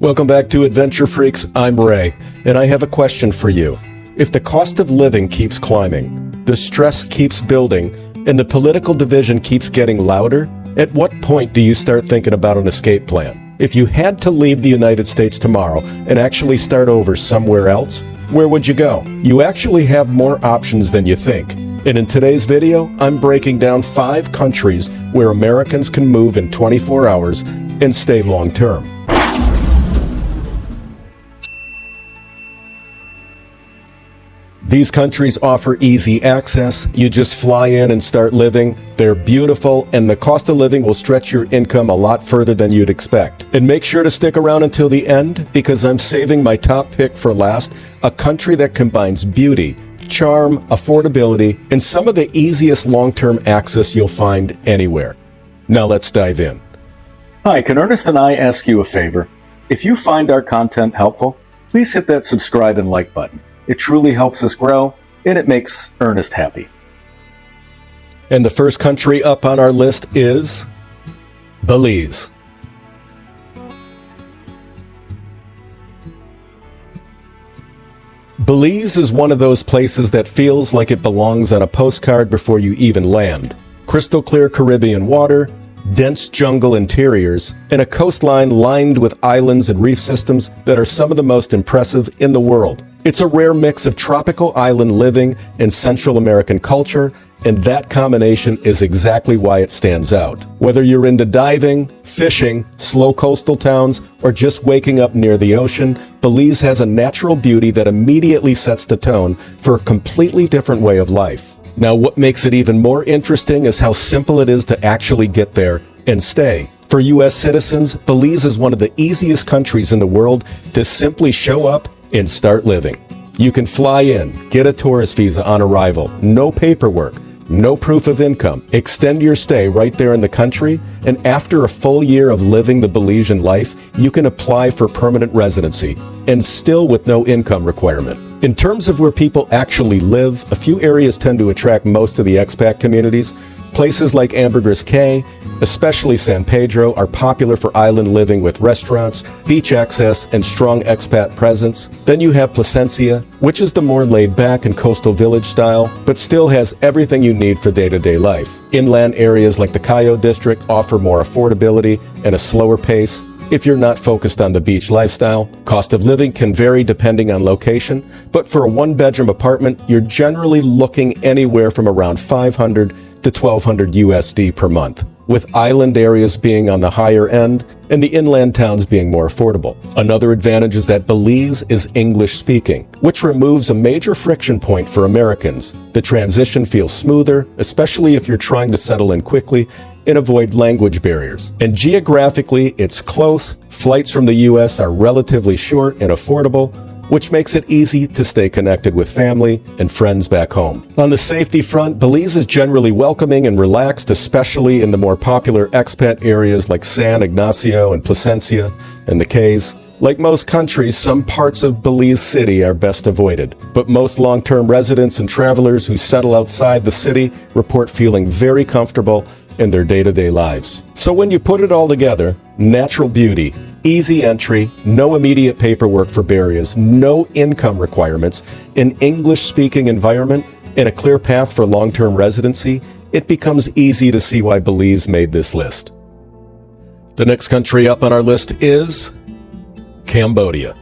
Welcome back to Adventure Freaks. I'm Ray, and I have a question for you. If the cost of living keeps climbing, the stress keeps building, and the political division keeps getting louder, at what point do you start thinking about an escape plan? If you had to leave the United States tomorrow and actually start over somewhere else, where would you go? You actually have more options than you think. And in today's video, I'm breaking down 5 countries where Americans can move in 24 hours and stay long-term. These countries offer easy access. You just fly in and start living. They're beautiful, and the cost of living will stretch your income a lot further than you'd expect. And make sure to stick around until the end, because I'm saving my top pick for last, a country that combines beauty, charm, affordability, and some of the easiest long-term access you'll find anywhere. Now let's dive in. Hi, can Ernest and I ask you a favor? If you find our content helpful, please hit that subscribe and like button. It truly helps us grow, and it makes Ernest happy. And the first country up on our list is Belize. Belize is one of those places that feels like it belongs on a postcard before you even land. Crystal clear Caribbean water, dense jungle interiors, and a coastline lined with islands and reef systems that are some of the most impressive in the world. It's a rare mix of tropical island living and Central American culture, and that combination is exactly why it stands out. Whether you're into diving, fishing, slow coastal towns, or just waking up near the ocean, Belize has a natural beauty that immediately sets the tone for a completely different way of life. Now, what makes it even more interesting is how simple it is to actually get there and stay. For U.S. citizens, Belize is one of the easiest countries in the world to simply show up and start living. You can fly in, get a tourist visa on arrival, no paperwork, no proof of income, extend your stay right there in the country, and after a full year of living the Belizean life, you can apply for permanent residency, and still with no income requirement. In terms of where people actually live, a few areas tend to attract most of the expat communities. Places like Ambergris Caye, especially San Pedro, are popular for island living with restaurants, beach access, and strong expat presence. Then you have Placencia, which is the more laid-back and coastal village style, but still has everything you need for day-to-day life. Inland areas like the Cayo district offer more affordability and a slower pace. If you're not focused on the beach lifestyle, cost of living can vary depending on location, but for a one-bedroom apartment, you're generally looking anywhere from around $500 to $1,200 USD per month, with island areas being on the higher end and the inland towns being more affordable. Another advantage is that Belize is English speaking, which removes a major friction point for Americans. The transition feels smoother, especially if you're trying to settle in quickly and avoid language barriers. And geographically, it's close. Flights from the US are relatively short and affordable, which makes it easy to stay connected with family and friends back home. On the safety front, Belize is generally welcoming and relaxed, especially in the more popular expat areas like San Ignacio and Placencia and the Cays. Like most countries, some parts of Belize City are best avoided, but most long-term residents and travelers who settle outside the city report feeling very comfortable in their day-to-day lives. So when you put it all together, natural beauty, easy entry, no immediate paperwork for barriers, no income requirements, an English-speaking environment, and a clear path for long-term residency, it becomes easy to see why Belize made this list. The next country up on our list is Cambodia.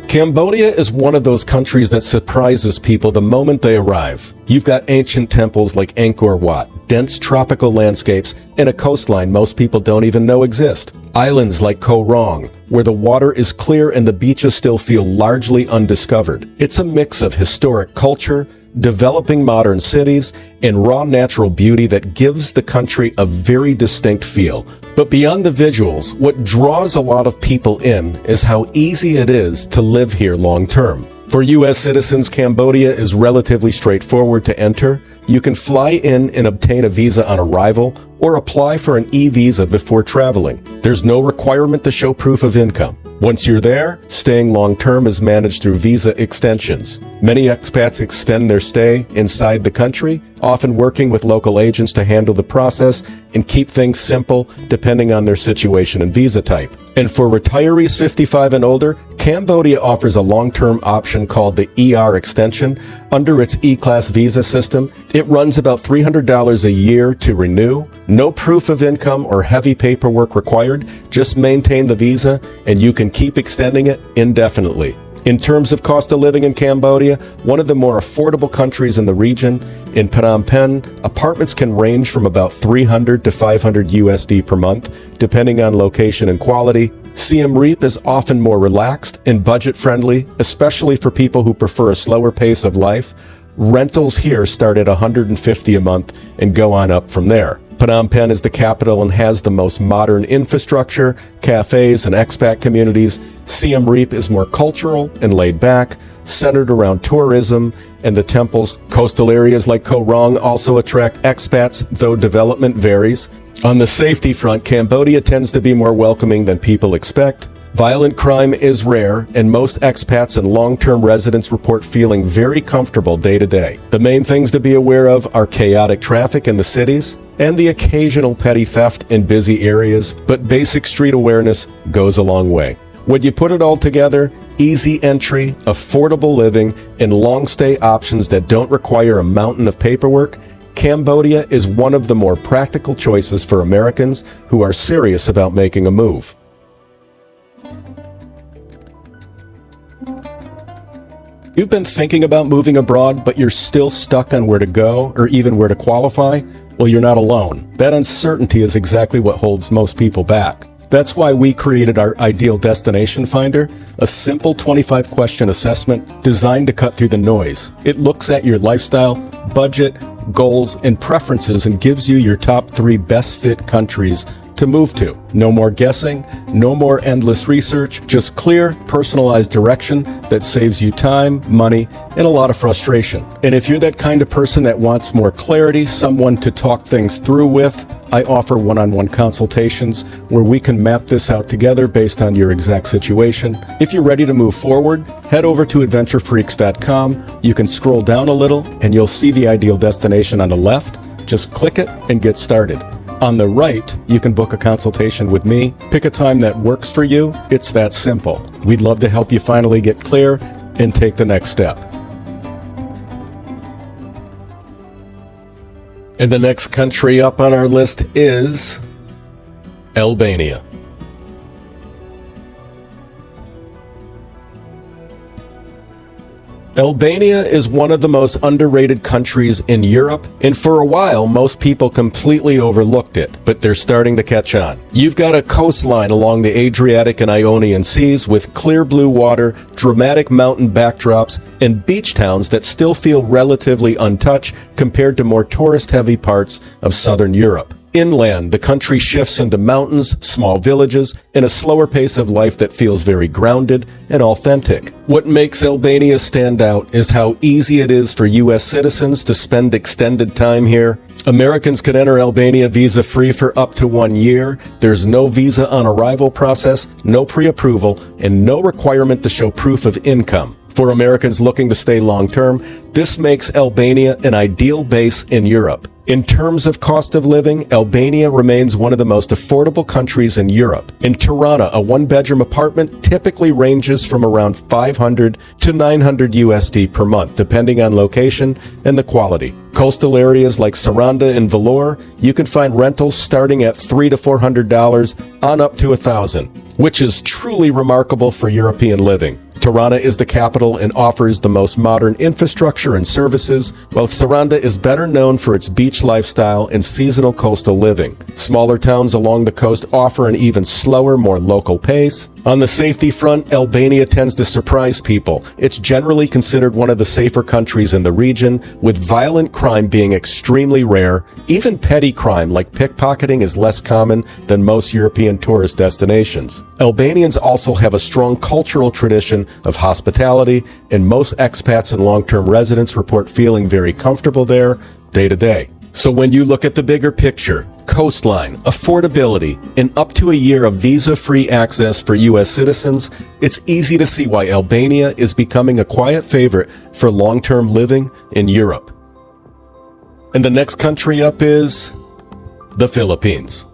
Cambodia is one of those countries that surprises people the moment they arrive. You've got ancient temples like Angkor Wat, dense tropical landscapes, and a coastline most people don't even know exist. Islands like Koh Rong, where the water is clear and the beaches still feel largely undiscovered. It's a mix of historic culture, developing modern cities, and raw natural beauty that gives the country a very distinct feel. But beyond the visuals, what draws a lot of people in is how easy it is to live here long-term. For U.S. citizens, Cambodia is relatively straightforward to enter. You can fly in and obtain a visa on arrival, or apply for an e-visa before traveling. There's no requirement to show proof of income. Once you're there, staying long-term is managed through visa extensions. Many expats extend their stay inside the country, often working with local agents to handle the process and keep things simple depending on their situation and visa type. And for retirees 55 and older, Cambodia offers a long-term option called the ER extension under its E-Class visa system. It runs about $300 a year to renew. No proof of income or heavy paperwork required. Just maintain the visa and you can keep extending it indefinitely. In terms of cost of living in Cambodia, one of the more affordable countries in the region, in Phnom Penh, apartments can range from about $300 to $500 USD per month, depending on location and quality. Siem Reap is often more relaxed and budget-friendly, especially for people who prefer a slower pace of life. Rentals here start at $150 a month and go on up from there. Phnom Penh is the capital and has the most modern infrastructure, cafes, and expat communities. Siem Reap is more cultural and laid back, centered around tourism and the temples. Coastal areas like Koh Rong also attract expats, though development varies. On the safety front, Cambodia tends to be more welcoming than people expect. Violent crime is rare, and most expats and long-term residents report feeling very comfortable day to day. The main things to be aware of are chaotic traffic in the cities and the occasional petty theft in busy areas, but basic street awareness goes a long way. When you put it all together, easy entry, affordable living, and long-stay options that don't require a mountain of paperwork, Cambodia is one of the more practical choices for Americans who are serious about making a move. You've been thinking about moving abroad, but you're still stuck on where to go or even where to qualify? Well, you're not alone. That uncertainty is exactly what holds most people back. That's why we created our Ideal Destination Finder, a simple 25-question assessment designed to cut through the noise. It looks at your lifestyle, budget, goals, and preferences and gives you your top 3 best fit countries to move to. No more guessing, no more endless research, just clear, personalized direction that saves you time, money, and a lot of frustration. And if you're that kind of person that wants more clarity, someone to talk things through with, I offer one-on-one consultations where we can map this out together based on your exact situation. If you're ready to move forward, head over to adventurefreaks.com. You can scroll down a little and you'll see the ideal destination on the left. Just click it and get started. On the right, you can book a consultation with me. Pick a time that works for you. It's that simple. We'd love to help you finally get clear and take the next step. And the next country up on our list is Albania. Albania is one of the most underrated countries in Europe, and for a while, most people completely overlooked it, but they're starting to catch on. You've got a coastline along the Adriatic and Ionian Seas with clear blue water, dramatic mountain backdrops, and beach towns that still feel relatively untouched compared to more tourist-heavy parts of southern Europe. Inland, the country shifts into mountains, small villages, and a slower pace of life that feels very grounded and authentic. What makes Albania stand out is how easy it is for U.S. citizens to spend extended time here. Americans can enter Albania visa-free for up to 1 year. There's no visa on arrival process, no pre-approval, and no requirement to show proof of income. For Americans looking to stay long-term, this makes Albania an ideal base in Europe. In terms of cost of living, Albania remains one of the most affordable countries in Europe. In Tirana, a one-bedroom apartment typically ranges from around $500 to $900 USD per month, depending on location and the quality. Coastal areas like Saranda and Vlorë, you can find rentals starting at $300 to $400 on up to $1,000, which is truly remarkable for European living. Tirana is the capital and offers the most modern infrastructure and services, while Saranda is better known for its beach lifestyle and seasonal coastal living. Smaller towns along the coast offer an even slower, more local pace. On the safety front, Albania tends to surprise people. It's generally considered one of the safer countries in the region, with violent crime being extremely rare. Even petty crime like pickpocketing is less common than most European tourist destinations. Albanians also have a strong cultural tradition of hospitality, and most expats and long-term residents report feeling very comfortable there day to day. So when you look at the bigger picture, Coastline, affordability, and up to a year of visa-free access for U.S. citizens, it's easy to see why Albania is becoming a quiet favorite for long-term living in Europe. And the next country up is the Philippines.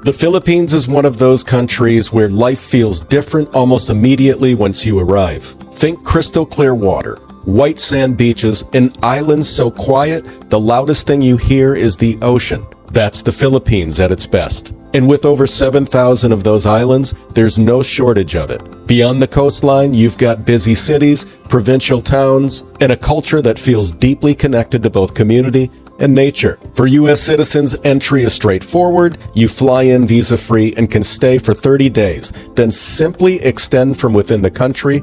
The Philippines is one of those countries where life feels different almost immediately once you arrive. Think crystal clear water, white sand beaches, and islands so quiet, the loudest thing you hear is the ocean. That's the Philippines at its best. And with over 7,000 of those islands, there's no shortage of it. Beyond the coastline, you've got busy cities, provincial towns, and a culture that feels deeply connected to both community and nature. For U.S. citizens, entry is straightforward. You fly in visa-free and can stay for 30 days, then simply extend from within the country.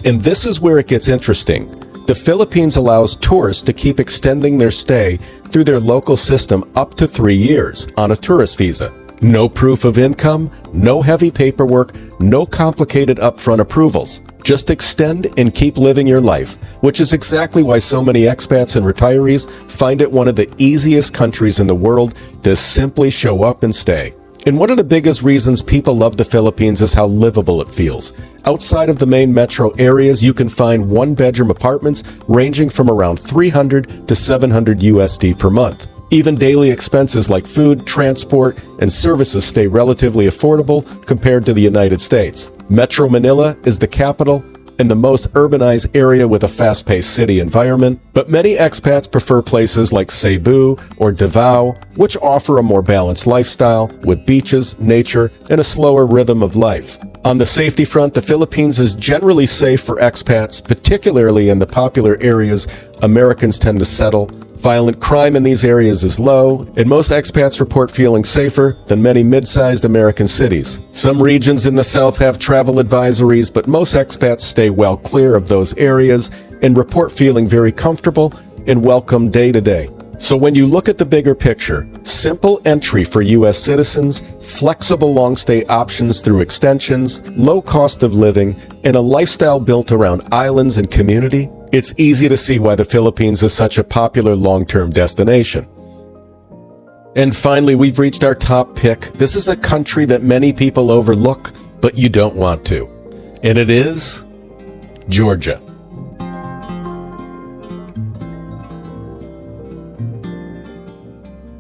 And this is where it gets interesting. The Philippines allows tourists to keep extending their stay through their local system up to 3 years on a tourist visa. No proof of income, no heavy paperwork, no complicated upfront approvals. Just extend and keep living your life, which is exactly why so many expats and retirees find it one of the easiest countries in the world to simply show up and stay. And one of the biggest reasons people love the Philippines is how livable it feels. Outside of the main metro areas, you can find one-bedroom apartments ranging from around $300 to $700 USD per month. Even daily expenses like food, transport, and services stay relatively affordable compared to the United States. Metro Manila is the capital and the most urbanized area with a fast-paced city environment, but many expats prefer places like Cebu or Davao, which offer a more balanced lifestyle with beaches, nature, and a slower rhythm of life. On the safety front, the Philippines is generally safe for expats, particularly in the popular areas Americans tend to settle. Violent crime in these areas is low, and most expats report feeling safer than many mid-sized American cities. Some regions in the south have travel advisories, but most expats stay well clear of those areas and report feeling very comfortable and welcome day to day. So when you look at the bigger picture, simple entry for U.S. citizens, flexible long-stay options through extensions, low cost of living, and a lifestyle built around islands and community, it's easy to see why the Philippines is such a popular long-term destination. And finally, we've reached our top pick. This is a country that many people overlook, but you don't want to. And it is Georgia.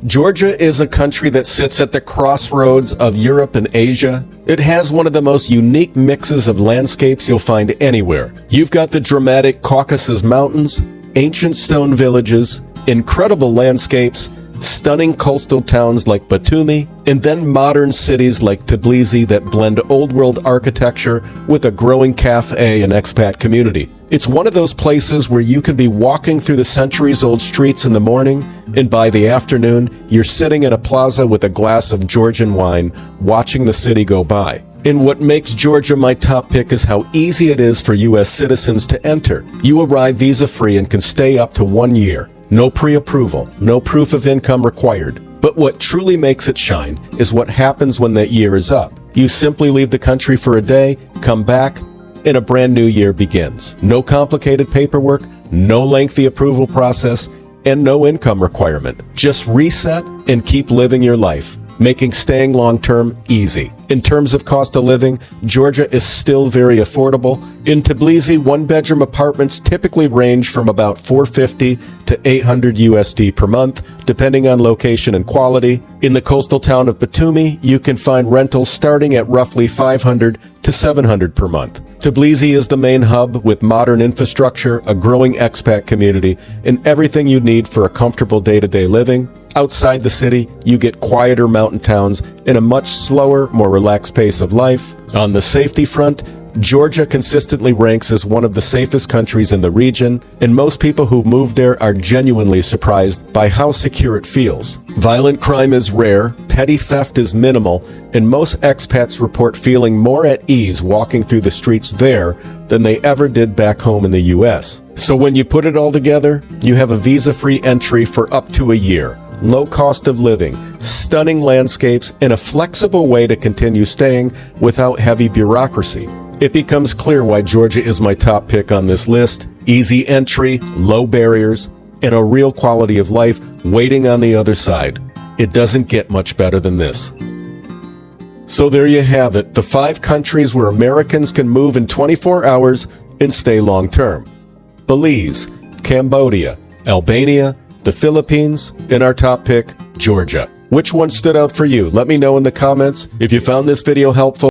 Georgia is a country that sits at the crossroads of Europe and Asia. It has one of the most unique mixes of landscapes you'll find anywhere. You've got the dramatic Caucasus Mountains, ancient stone villages, incredible landscapes, stunning coastal towns like Batumi, and then modern cities like Tbilisi that blend old-world architecture with a growing cafe and expat community. It's one of those places where you can be walking through the centuries-old streets in the morning, and by the afternoon, you're sitting in a plaza with a glass of Georgian wine, watching the city go by. And what makes Georgia my top pick is how easy it is for U.S. citizens to enter. You arrive visa-free and can stay up to 1 year. No pre-approval, no proof of income required. But what truly makes it shine is what happens when that year is up. You simply leave the country for a day, come back, and a brand new year begins. No complicated paperwork, no lengthy approval process, and no income requirement. Just reset and keep living your life, making staying long-term easy. In terms of cost of living, Georgia is still very affordable. In Tbilisi, one-bedroom apartments typically range from about $450 to $800 USD per month, depending on location and quality. In the coastal town of Batumi, you can find rentals starting at roughly $500 to $700 per month. Tbilisi is the main hub with modern infrastructure, a growing expat community, and everything you need for a comfortable day-to-day living. Outside the city, you get quieter mountain towns and a much slower, more relaxed pace of life. On the safety front, Georgia consistently ranks as one of the safest countries in the region, and most people who move there are genuinely surprised by how secure it feels. Violent crime is rare, petty theft is minimal, and most expats report feeling more at ease walking through the streets there than they ever did back home in the U.S. So when you put it all together, you have a visa-free entry for up to a year. Low cost of living, stunning landscapes, and a flexible way to continue staying without heavy bureaucracy. It becomes clear why Georgia is my top pick on this list. Easy entry, low barriers, and a real quality of life waiting on the other side. It doesn't get much better than this. So there you have it, the 5 countries where Americans can move in 24 hours and stay long-term. Belize, Cambodia, Albania, the Philippines, and our top pick, Georgia. Which one stood out for you? Let me know in the comments. If you found this video helpful,